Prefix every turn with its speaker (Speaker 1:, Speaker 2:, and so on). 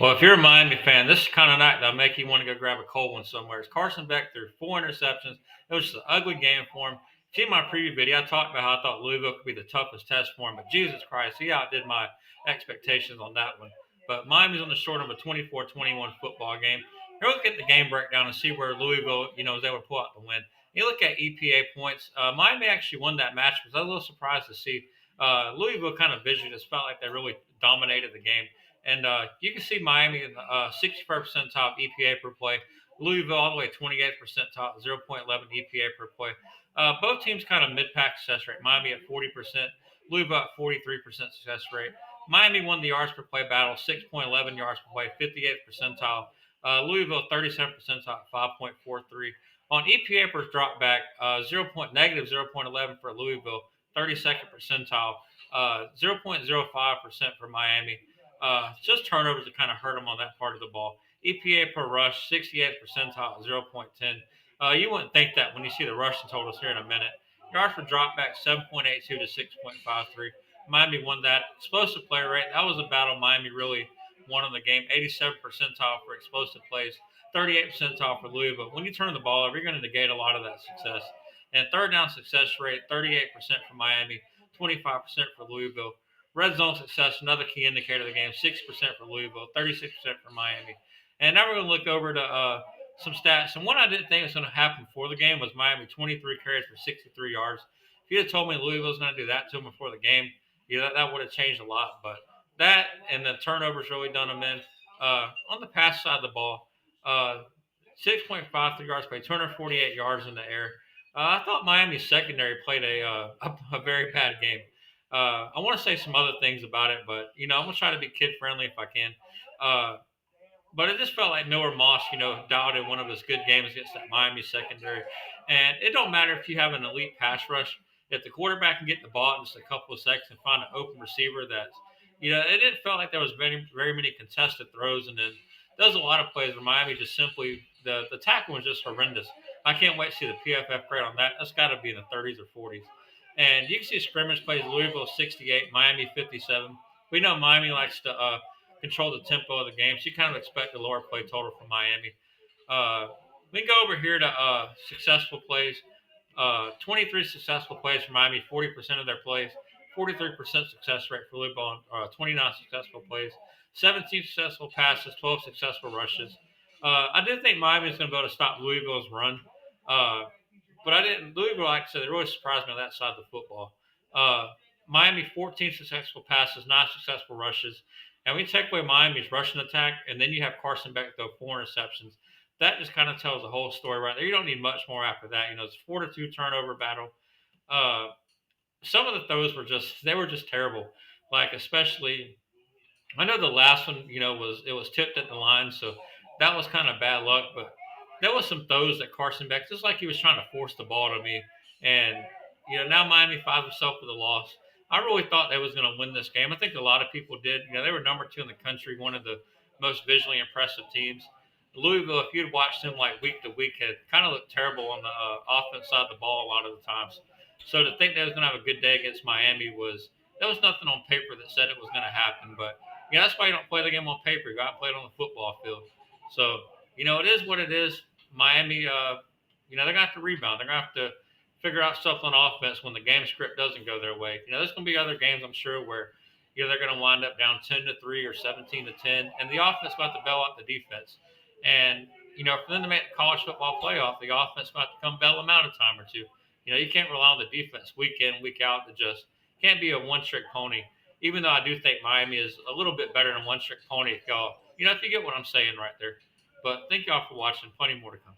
Speaker 1: Well, if you're a Miami fan, this is the kind of night that'll make you want to go grab a cold one somewhere. It's Carson Beck threw 4 interceptions. It was just an ugly game for him. See my preview video, I talked about how I thought Louisville could be the toughest test for him, but Jesus Christ, he outdid my expectations on that one. But Miami's on the short of a 24-21 football game. Here, look at the game breakdown and see where Louisville, was able to pull out the win. You look at EPA points. Miami actually won that match, but I was a little surprised to see Louisville kind of visually just felt like they really dominated the game. And you can see Miami in the 61st percentile EPA per play. Louisville all the way 28th percentile, 0.11 EPA per play. Both teams kind of mid-pack success rate. Miami at 40%, Louisville at 43% success rate. Miami won the yards per play battle, 6.11 yards per play, 58th percentile. Louisville 37th percentile, 5.43. On EPA per drop back, negative 0.11 for Louisville, 32nd percentile, 0.05% for Miami. Just turnovers that kind of hurt them on that part of the ball. EPA per rush, 68th percentile, 0.10. You wouldn't think that when you see the rushing totals here in a minute. Yards per dropback, 7.82 to 6.53. Miami won that. Explosive play rate, that was a battle Miami really won in the game. 87th percentile for explosive plays, 38th percentile for Louisville. When you turn the ball over, you're going to negate a lot of that success. And third down success rate, 38% for Miami, 25% for Louisville. Red zone success, another key indicator of the game, 6% for Louisville, 36% for Miami. And now we're going to look over to some stats. And one I didn't think was going to happen before the game was Miami 23 carries for 63 yards. If you had told me Louisville was going to do that to them before the game, that would have changed a lot. But that and the turnovers really done them in. On the pass side of the ball, 6.53 yards per play, 248 yards in the air. I thought Miami's secondary played a very bad game. I want to say some other things about it, but I'm gonna try to be kid friendly if I can. Uh, but it just felt like Miller Moss, dialed in one of his good games against that Miami secondary. And it don't matter if you have an elite pass rush. If the quarterback can get the ball in just a couple of seconds and find an open receiver it didn't feel like there was very many contested throws. And then there's a lot of plays where Miami just simply, the tackle was just horrendous. I can't wait to see the PFF grade on that. That's got to be in the 30s or 40s. And you can see scrimmage plays Louisville 68, Miami 57. We know Miami likes to control the tempo of the game. So you kind of expect a lower play total from Miami. Uh, we can go over here to successful plays. 23 successful plays for Miami, 40% of their plays, 43% success rate for Louisville, 29 successful plays, 17 successful passes, 12 successful rushes. I did think Miami was going to be able to stop Louisville's run, uh, but I didn't. Louisville, like I said, they really surprised me on that side of the football. Uh, Miami, 14 successful passes, 9 successful rushes. And we take away Miami's rushing attack, and then you have Carson Beck throw 4 interceptions. That just kind of tells the whole story right there. You don't need much more after that. It's 4-2 turnover battle. Uh, some of the throws were just terrible. Like especially, I know the last one, was tipped at the line, so that was kind of bad luck. But there was some throws that Carson Beck, just like he was trying to force the ball to me, and now Miami finds himself with a loss. I really thought they was going to win this game. I think a lot of people did. They were number 2 in the country, one of the most visually impressive teams. Louisville, if you'd watched them like week to week, had kind of looked terrible on the offense side of the ball a lot of the times. So to think they was going to have a good day against Miami there was nothing on paper that said it was going to happen. But that's why you don't play the game on paper. You got to play it on the football field. So it is what it is. Miami, they're going to have to rebound. They're going to have to figure out stuff on offense when the game script doesn't go their way. There's going to be other games, I'm sure, where they're going to wind up down 10-3 or 17-10, and the offense is about to bail out the defense. And for them to make the college football playoff, the offense is about to come bail them out a time or two. You can't rely on the defense week in, week out. To just can't be a one-trick pony. Even though I do think Miami is a little bit better than one-trick pony, if y'all, if you get what I'm saying right there. But thank y'all for watching. Plenty more to come.